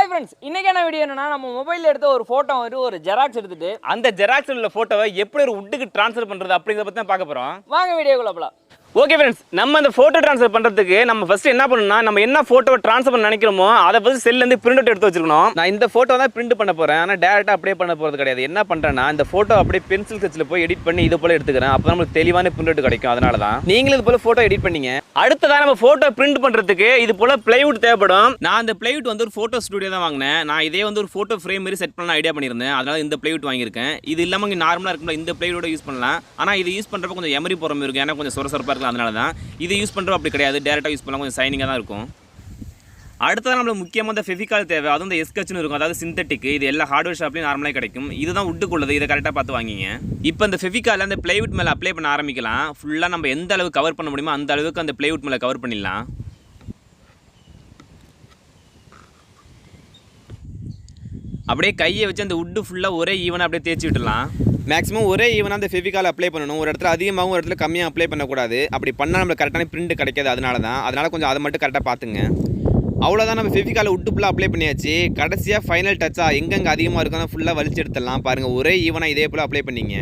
Hi friends, இன்னைக்கான video என்னன்னா நம்ம மொபைலில் எடுத்த ஒரு ஃபோட்டோ ஒரு ஜெராக்ஸ் எடுத்துட்டு அந்த ஜெராக்ஸில் உள்ள ஃபோட்டோவை எப்படி ஒரு வுட்டுக்கு ட்ரான்ஸ்ஃபர் பண்ணுறது அப்படிங்கிறத பற்றி தான் பார்க்க போகிறோம். வாங்க வீடியோக்குள்ள போகலாம். ஓகே ஃப்ரெண்ட்ஸ், நம்ம அந்த ஃபோட்டோ ட்ரான்ஸ்ஃபர் பண்ணுறதுக்கு நம்ம ஃபஸ்ட்டு என்ன பண்ணணும்னா, நம்ம என்ன ஃபோட்டோவை ட்ரான்ஸ்ஃபர் பண்ண நினைக்கிறோமோ அதை ஃபஸ்ட் செல்லேருந்து பிரிண்ட் அவுட் எடுத்து வச்சிருக்கணும். நான் இந்த ஃபோட்டோ தான் பிரிண்ட் பண்ண போகிறேன், ஆனால் டேரெக்டாக அப்படியே பண்ண போகிறது கிடையாது. என்ன பண்ணுறேன்னா, இந்த ஃபோட்டோ அப்படியே பென்சில் ஸ்கெட்சில் போய் எடிட் பண்ணி இது போல் எடுத்துக்கிறேன். அப்போ நம்மளுக்கு தெளிவான பிரிண்ட் அவுட் கிடைக்கும். அதனால தான் நீங்களும் இது போல் ஃபோட்டோ எடிட் பண்ணிங்க. அடுத்ததாக நம்ம ஃபோட்டோ பிரிண்ட் பண்ணுறதுக்கு இது போல் பிளைவுட் தேவைப்படும். நான் அந்த பிளைவுட் வந்து ஒரு ஃபோட்டோ ஸ்டுடியோ தான் வாங்கினேன். நான் இதே வந்து ஒரு ஃபோட்டோ ஃப்ரேம் மாதிரி செட் பண்ண ஐடியா பண்ணியிருந்தேன். அதனால இந்த பிளைவுட் வாங்கியிருக்கேன். இது இல்லாமல் இங்கே நார்மலாக இருக்கும்ல, இந்த பிளைவுட்டோட யூஸ் பண்ணலாம். ஆனால் இது யூஸ் பண்ணுறப்ப கொஞ்சம் எமரி போகிற மாதிரி இருக்கும், ஏன்னா கொஞ்சம் சொரசொரப்பாக இருக்கலாம். அதனால தான் இது யூஸ் பண்ணுறோம். அப்படி கிடையாது, டேரெக்டாக யூஸ் பண்ணலாம், கொஞ்சம் சைனிங்காக தான் இருக்கும். அடுத்ததான் நம்மளுக்கு முக்கியமாக இந்த ஃபெவிகால் தேவை. அதுவும் இந்த எஸ்கட்ச்னு இருக்கும், அதாவது சிந்தட்டிக். இது எல்லா ஹார்ட்வேர் ஷாப்லையும் நார்மலாக கிடைக்கும். இதுதான் வுட்டுக்குள்ளது, இதை கரெக்டாக பார்த்து வாங்கிங்க. இப்போ இந்த ஃபெவிகால் அந்த பிளைவுட் மேலே அப்ளை பண்ண ஆரம்பிக்கலாம். ஃபுல்லாக நம்ம எந்த அளவுக்கு கவர் பண்ண முடியுமோ அந்த அளவுக்கு அந்த பிளைவுட் மேலே கவர் பண்ணிடலாம். அப்படியே கையை வச்சு அந்த வுட்டு ஃபுல்லாக ஒரே ஈவனாக அப்படியே தேய்ச்சி விட்டுலாம். மேக்ஸிமம் ஒரே ஈவனாக அந்த ஃபெவிகால் அப்ளை பண்ணணும். ஒரு இடத்துல அதிகமாகவும் ஒரு இடத்துல கம்மியாக அப்ளை பண்ணக்கூடாது. அப்படி பண்ணால் நம்மளுக்கு கரெக்டான பிரிண்ட் கிடைக்காது. அதனால கொஞ்சம் அதை மட்டும் கரெக்டாக பார்த்துங்க. அவ்வளோதான், நம்ம ஃபெவிகாலை வுட்டு ஃபுல்லாக அப்ளை பண்ணியாச்சு. கடைசியாக ஃபைனல் டச்சாக எங்கெங்கே அதிகமாக இருக்கும் ஃபுல்லாக வலிச்சு எடுத்துடலாம். பாருங்கள், ஒரே ஈவனாக இதே போல் அப்ளை பண்ணிங்க.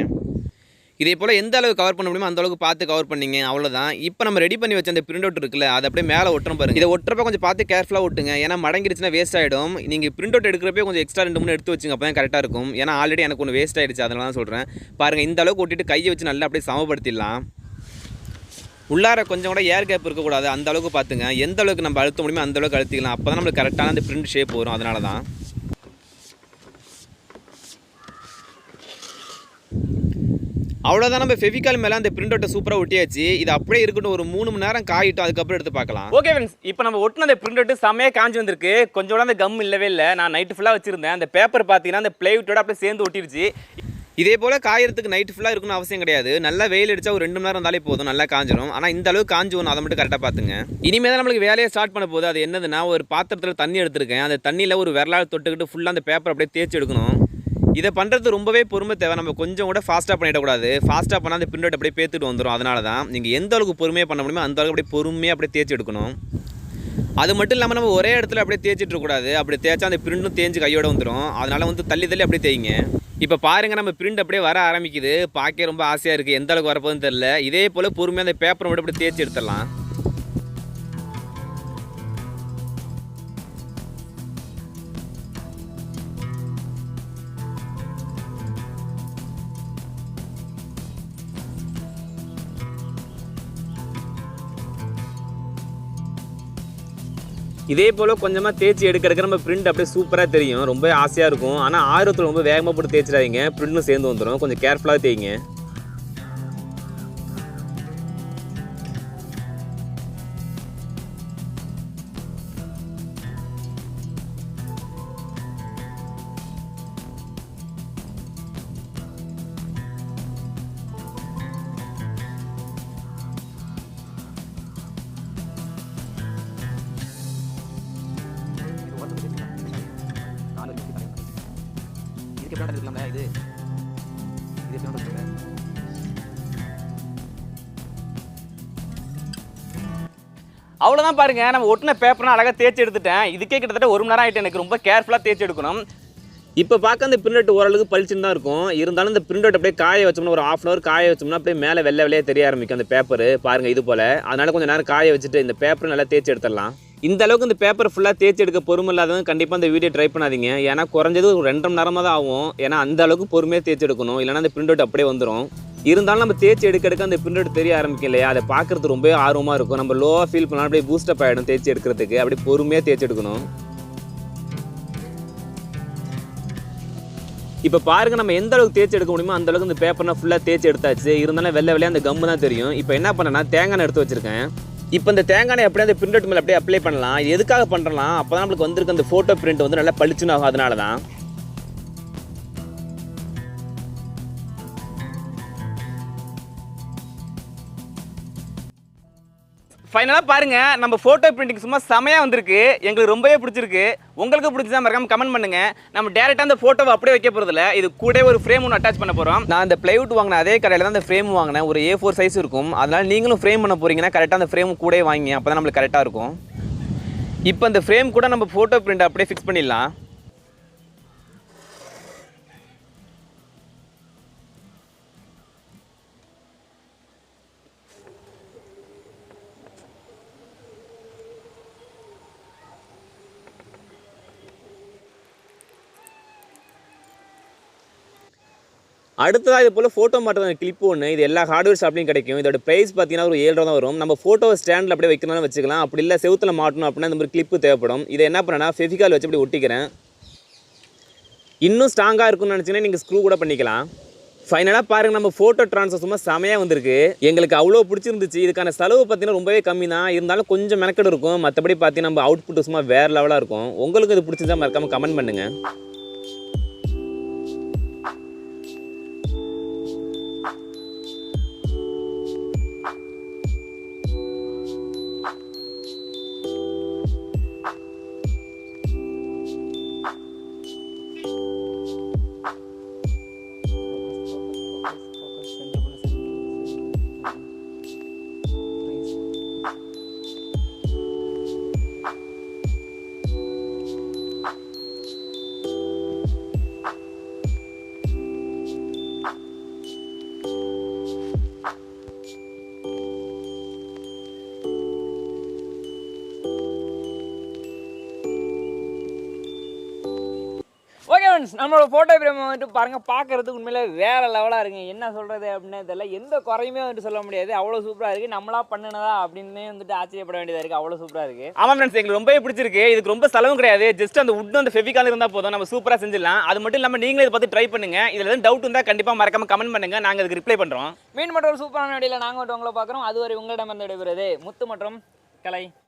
இதே போல் எந்த அளவுக்கு கவர் பண்ண முடியுமோ அந்த அளவுக்கு பார்த்து கவர் பண்ணிங்க. அவ்வளோதான். இப்போ நம்ம ரெடி பண்ணி வச்ச அந்த பிரிண்ட் அவுட் இருக்குல்ல, அதை அப்படியே மேலே ஒட்டுறோம் பாருங்கள். இதை ஒட்டுறப்ப கொஞ்சம் பார்த்து கேர்ஃபுல்லாக ஒட்டுங்க, ஏன்னா மடங்கிடுச்சுன்னா வேஸ்ட் ஆகிடும். நீங்கள் பிரிண்ட் அவுட் எடுக்கிறப்பே கொஞ்சம் எக்ஸ்ட்ரா 2-3 எடுத்து வச்சுங்க, அப்போ தான் கரெக்டாக இருக்கும். ஏன்னா ஆல்ரெடி எனக்கு ஒன்று வேஸ்ட் ஆகிடுச்சு, அதனால தான் சொல்கிறேன். பாருங்கள், இந்த அளவுக்கு ஒட்டிட்டு கையை வச்சு நல்லா அப்படியே சமப்படுத்திடலாம். உள்ளார கொஞ்சம் கூட ஏர் கேப் இருக்கக்கூடாது, அந்த அளவுக்கு பார்த்துங்க. எந்த அளவுக்கு நம்ம அழுத்த முடியுமோ அந்த அளவுக்கு அழுத்திக்கலாம். அப்போ தான் நம்மளுக்கு கரெக்டான அந்த பிரிண்ட் ஷேப் வரும். அதனால தான் அவ்வளோதான். நம்ம ஃபெவிகால் மேலே அந்த பிரிண்ட் அவுட்டை சூப்பராக ஒட்டியாச்சு. இது அப்படியே இருக்கட்டும், ஒரு 3 மணி நேரம் காயிட்டும், அதுக்கப்புறம் எடுத்து பார்க்கலாம். ஓகே ஃப்ரெண்ட்ஸ், இப்போ நம்ம ஒட்டின அந்த பிரிண்ட் அவுட் செம்மையாக காஞ்சி வந்திருக்கு. கொஞ்சம் கூட அந்த கம் இல்லவே இல்லை. நான் நைட்டு ஃபுல்லாக வச்சிருந்தேன். அந்த பேப்பர் பார்த்தீங்கன்னா அந்த பிளைவுட்டோட அப்படியே சேர்ந்து ஒட்டிருச்சு. இதே போல் காயறதுக்கு நைட்டு ஃபுல்லாக இருக்கணும்னு அவசியம் கிடையாது. நல்லா வெயில் அடிச்சா ஒரு 2 மணி நேரம் இருந்தாலே போதும், நல்லா காஞ்சிடும். ஆனால் இந்த அளவுக்கு காஞ்சி ஒன்று, அதை மட்டும் கரெக்டாக பார்த்துங்க. இனிமேல் தான் நம்மளுக்கு வேலையை ஸ்டார்ட் பண்ண போகுது. அது என்னதுன்னா, ஒரு பாத்திரத்தில் தண்ணி எடுத்துருக்கேன். அந்த தண்ணியில் ஒரு விரலால் தொட்டுக்கிட்டு ஃபுல்லாக அந்த பேப்பர் அப்படியே தேய்ச்சி எடுக்கணும். இதை பண்ணுறது ரொம்பவே பொறுமை தேவை. நம்ம கொஞ்சம் கூட ஃபாஸ்ட்டாக பண்ணிடக்கூடாது. ஃபாஸ்ட்டாக பண்ணால் அந்த பிரிண்ட் அவுட் அப்படியே பேத்துட்டு வந்துடும். அதனால தான் நீங்கள் எந்த அளவுக்கு பொறுமையாக பண்ண முடியுமோ அந்த அளவுக்கு அப்படியே பொறுமையாக அப்படியே தேய்ச்சி எடுக்கணும். அது மட்டும் இல்லாமல் நம்ம ஒரே இடத்துல அப்படியே தேய்ச்சிட்டு இருக்கக்கூடாது. அப்படி தேய்ச்சா அந்த பிரிண்ட்டும் தேஞ்சு கையோட வந்துடும். அதனால் வந்து தள்ளி அப்படியே தேய்ங்க. இப்போ பாருங்கள், நம்ம பிரிண்ட் அப்படியே வர ஆரம்பிக்குது. பார்க்க ரொம்ப ஆசையாக இருக்குது. எந்த அளவுக்கு வரப்போகுதுன்னு தெரியல. இதே போல் பொறுமையாக அந்த பேப்பரை மட்டும் அப்படியே தேய்ச்சி எடுத்துடலாம். இதே போல் கொஞ்சமாக தேய்ச்சி எடுக்க நம்ம பிரிண்ட் அப்படியே சூப்பராக தெரியும். ரொம்ப ஆசையாக இருக்கும். ஆனால் ஆர்வத்தில் ரொம்ப வேகமாக போட்டு தேய்ச்சிடாதீங்க, பிரிண்ட்டும் சேர்ந்து வந்துடும். கொஞ்சம் கேர்ஃபுல்லாக தேய்ங்க. அவ்வளோதான். பாருங்க, நம்ம ஒட்டின பேப்பர்னா அழகாக தேய்ச்சி எடுத்துட்டேன். இதுக்கே கிட்டத்தட்ட 1 மணி நேரம் ஆகிட்டு. எனக்கு ரொம்ப கேர்ஃபுல்லாக தேய்ச்சி எடுக்கணும். இப்போ பார்க்க அந்த பிரிண்ட் அவுட் ஓரளவுக்கு பளிச்சுன்னு தான் இருக்கும். இருந்தாலும் இந்த பிரிண்ட் அவுட் அப்படியே காய வச்சோம்னா, ஒரு 1/2 hour காய வச்சோம்னா அப்படியே மேலே வெள்ளையாக தெரிய ஆரம்பிக்கும் அந்த பேப்பர். பாருங்கள், இது போல். அதனால் கொஞ்சம் நேரம் காய வச்சுட்டு இந்த பேப்பர் நல்லா தேய்ச்சி எடுத்துடலாம். இந்த அளவுக்கு இந்த பேப்பர் ஃபுல்லாக தேய்ச்சி எடுக்க பொறுமை இல்லாதவங்க கண்டிப்பாக இந்த வீடியோ ட்ரை பண்ணாதீங்க. ஏன்னா குறைஞ்சது ஒரு 2.5 மணி நேரமாக தான் ஆகும். ஏன்னா அந்த அளவுக்கு பொறுமையாக தேய்ச்சி எடுக்கணும், இல்லைனா அந்த பிரிண்ட் அவுட் அப்படியே வந்துடும். இருந்தாலும் நம்ம தேய்ச்சி எடுக்க அந்த பிரிண்ட் அவுட் தெரிய ஆரம்பிக்கும் இல்லையா, அதை பார்க்குறது ரொம்ப ஆர்வமாக இருக்கும். நம்ம லோவாக ஃபீல் பண்ணாலும் அப்படியே பூஸ்டப் ஆகிடும் தேய்ச்சி எடுக்கிறதுக்கு. அப்படியே பொறுமையாக தேய்ச்சி எடுக்கணும். இப்போ பாருங்கள், நம்ம எந்த அளவுக்கு தேய்ச்சி எடுக்க முடியுமோ அந்த அளவுக்கு இந்த பேப்பர்னா ஃபுல்லாக தேய்ச்சி எடுத்தாச்சு. இருந்தாலும் வெள்ளையாக அந்த கம்மு தான் தெரியும். இப்போ என்ன பண்ணேன்னா, தேங்காய் எடுத்து வச்சுருக்கேன். இப்போ இந்த தேங்காய் அப்படியே அந்த பிரிண்ட் அவுட் மேலே அப்படியே அப்ளை பண்ணலாம். எதுக்காக பண்ணுறலாம், அப்போ தான் நம்மளுக்கு வந்திருக்க அந்த ஃபோட்டோ பிரிண்ட் வந்து நல்லா பளிச்சுன்னு ஆகும். அதனால தான் ஃபைனலாக பாருங்கள், நம்ம ஃபோட்டோ பிரிண்டிங் சும்மா செமையாக வந்திருக்கு. எங்களுக்கு ரொம்பவே பிடிச்சிருக்கு. உங்களுக்கு பிடிச்சதா மறக்காம கமெண்ட் பண்ணுங்கள். நம்ம டேரெக்டாக அந்த ஃபோட்டோவை அப்படியே வைக்க போகிறதில்ல, இது கூட ஒரு ஃப்ரேம் ஒன்று அட்டாச் பண்ண போகிறோம். நான் அந்த பிளைவுட் வாங்கின அதே கடையில் தான் அந்த ஃப்ரேம் வாங்கினேன். ஒரு A4 சைஸ் இருக்கும். அதனால் நீங்களும் ஃப்ரேம் பண்ண போகிறீங்கன்னா கரெக்டாக அந்த ஃப்ரேம் கூட வாங்கி, அப்போ தான் நம்மளுக்கு கரெக்டாக இருக்கும். இப்போ அந்த ஃப்ரேம் கூட நம்ம ஃபோட்டோ பிரிண்ட் அப்படியே ஃபிக்ஸ் பண்ணிடலாம். அடுத்ததாக இது போல் ஃபோட்டோ மாட்டுற கிளிப் ஒன்று, இது எல்லா ஹார்ட்வேர் ஷாப்லையும் கிடைக்கும். இதோட ப்ரைஸ் பார்த்தீங்கன்னா ஒரு 7 ரூபா தான் வரும். நம்ம ஃபோட்டோ ஸ்டாண்டில் அப்படியே வைக்கணும்னு வச்சுக்கலாம். அப்படி இல்லை செவுத்தில் மாட்டணும் அப்படின்னா இந்த மாதிரி கிளிப்பு தேவைப்படும். இதை என்ன பண்ணேன்னா ஃபெவிகால் வச்சு அப்படி ஒட்டிக்கிறேன். இன்னும் ஸ்ட்ராங்காக இருக்கும்னு நினச்சிங்கன்னா நீங்கள் ஸ்க்ரூ கூட பண்ணிக்கலாம். ஃபைனலாக பாருங்கள், நம்ம ஃபோட்டோ ட்ரான்ஸ்ஃபர் சும்மா செமையாக வந்திருக்கு. எங்களுக்கு அவ்வளோ பிடிச்சிருந்துச்சு. இதுக்கான செலவு பார்த்தீங்கன்னா ரொம்பவே கம்மி தான். இருந்தாலும் கொஞ்சம் மெனக்கெடு இருக்கும். மற்றபடி பார்த்தீங்கன்னா நம்ம அவுட்புட் சும்மா வேறு லெவலாக இருக்கும். உங்களுக்கு இது பிடிச்சிருந்தா மறக்காமல் கமெண்ட் பண்ணுங்கள். ஓகே ஃப்ரெண்ட்ஸ், நம்மளோட ஃபோட்டோ ஃப்ரேம் வந்துட்டு பாருங்கள், பார்க்குறதுக்கு உண்மையிலே வேறு லெவலாக இருக்குங்க. என்ன சொல்கிறது அப்படின்னு தெரியல, எந்த குறையுமே வந்துட்டு சொல்ல முடியாது. அவ்வளோ சூப்பராக இருக்குது. நம்மளா பண்ணினதா அப்படின்னு வந்துட்டு ஆச்சரியப்பட வேண்டியதாக இருக்குது. அவ்வளோ சூப்பராக இருக்குது. ஆமாம் ஃப்ரெண்ட்ஸ், எங்களுக்கு ரொம்பவே பிடிச்சிருக்கு. இதுக்கு ரொம்ப செலவும் கிடையாது. ஜஸ்ட் அந்த உட் அந்த ஃபெவிகால் இருந்தால் போதும், நம்ம சூப்பராக செஞ்சிடலாம். அது மட்டும் இல்லாமல் நீங்களே இதை பார்த்து ட்ரை பண்ணுங்கள். இதில் எதுவும் டவுட் இருந்தால் கண்டிப்பாக மறக்காமல் கமெண்ட் பண்ணுங்கள். நாங்கள் அதுக்கு ரிப்ளை பண்ணுறோம். மீன் மட்டும் ஒரு சூப்பரான வீடியோவில் நாங்கள் வந்துட்டு உங்களை பார்க்குறோம். அதுவரை உங்களிடம் வந்து விடைபெறுவது முத்து மற்றும் கலை.